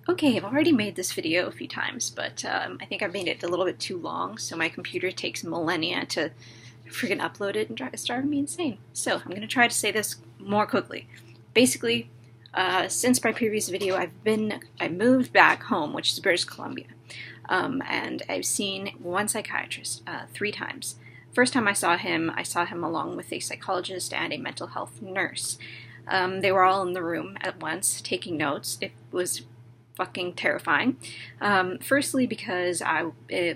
Okay, I've already made this video a few times, but I think I've made it a little bit too long, so my computer takes millennia to freaking upload it and it's driving me insane. So I'm going to try to say this more quickly. Basically, since my previous video, I moved back home, which is British Columbia, and I've seen one psychiatrist 3 times. First time I saw him along with a psychologist and a mental health nurse. They were all in the room at once taking notes. It was fucking terrifying. Firstly, because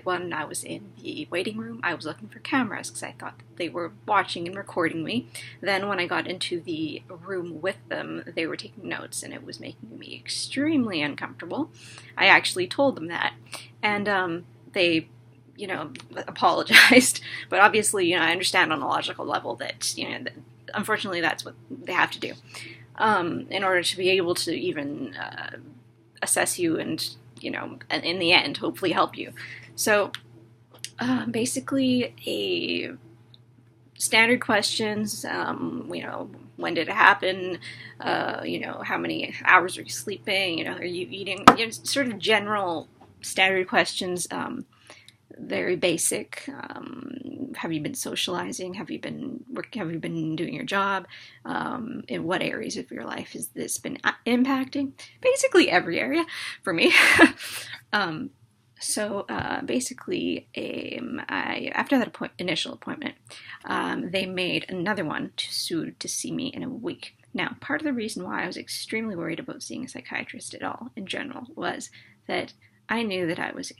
when I was in the waiting room, I was looking for cameras because I thought that they were watching and recording me. Then when I got into the room with them, they were taking notes, and it was making me extremely uncomfortable. I actually told them that, and they, apologized. But obviously, I understand on a logical level that, unfortunately, that's what they have to do in order to be able to even assess you and, and in the end, hopefully help you. So basically a standard questions, when did it happen? How many hours are you sleeping? Are you eating? Sort of general standard questions, very basic. Have you been socializing? Have you been working? Have you been doing your job? In what areas of your life has this been impacting? Basically every area for me. So basically, after that initial appointment, they made another one to see me in a week. Now, part of the reason why I was extremely worried about seeing a psychiatrist at all in general was that I knew that I was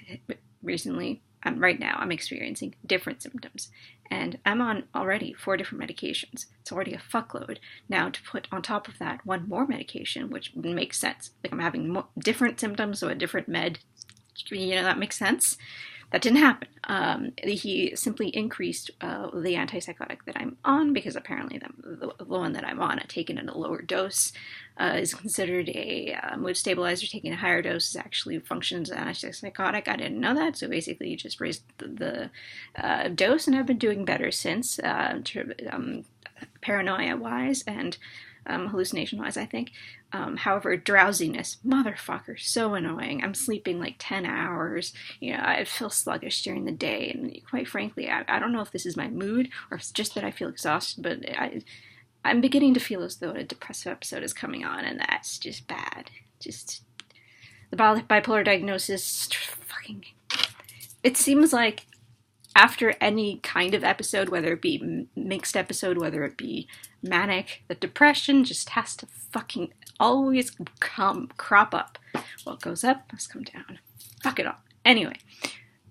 recently, right now, I'm experiencing different symptoms. And I'm on already 4 different medications. It's already a fuckload. Now, to put on top of that 1 more medication, which makes sense. Like, I'm having different symptoms, so a different med, that makes sense. That didn't happen. He simply increased the antipsychotic that I'm on, because apparently the one that I'm on, taken at a lower dose, is considered a mood stabilizer. Taking a higher dose actually functions as an antipsychotic. I didn't know that, so basically you just raised the dose, and I've been doing better since, paranoia-wise and hallucination-wise, I think. However, drowsiness, motherfucker, so annoying. I'm sleeping like 10 hours. I feel sluggish during the day, and quite frankly, I don't know if this is my mood or if it's just that I feel exhausted, but I'm beginning to feel as though a depressive episode is coming on, and that's just bad. Just the bipolar diagnosis, fucking. It seems like after any kind of episode, whether it be mixed episode, whether it be manic, the depression just has to fucking always crop up. What goes up must come down. Fuck it all. Anyway,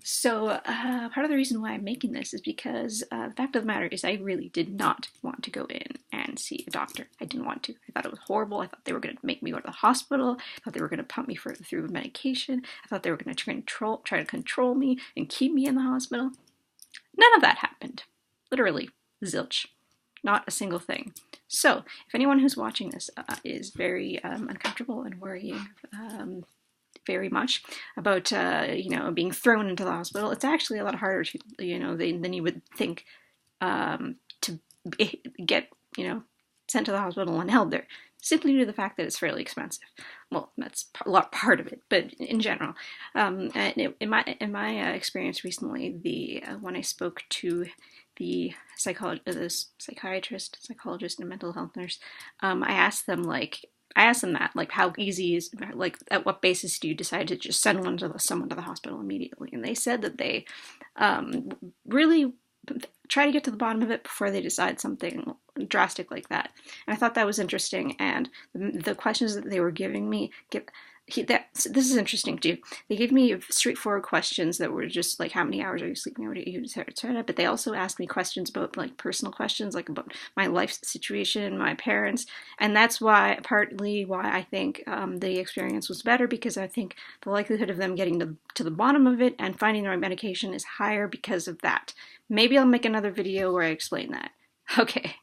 so part of the reason why I'm making this is because the fact of the matter is I really did not want to go in and see a doctor. I didn't want to. I thought it was horrible. I thought they were going to make me go to the hospital. I thought they were going to pump me through medication. I thought they were going to try to control me and keep me in the hospital. None of that happened. Literally, zilch. Not a single thing. So, if anyone who's watching this is very uncomfortable and worrying very much about, being thrown into the hospital, it's actually a lot harder to, than you would think to get, sent to the hospital and held there, simply due to the fact that it's fairly expensive. Well, that's part of it, but in general, in my experience recently, when I spoke to the psychiatrist, psychologist, and mental health nurse, I asked them that, how easy is, at what basis do you decide to just send someone to the hospital immediately? And they said that they really try to get to the bottom of it before they decide something drastic like that. And I thought that was interesting, and the questions that they were giving me, this is interesting too. They gave me straightforward questions that were just like, how many hours are you sleeping, what do you do, etc. But they also asked me questions about personal questions, about my life situation, my parents, and that's partly why I think the experience was better, because I think the likelihood of them getting to the bottom of it and finding the right medication is higher because of that. Maybe I'll make another video where I explain that. Okay.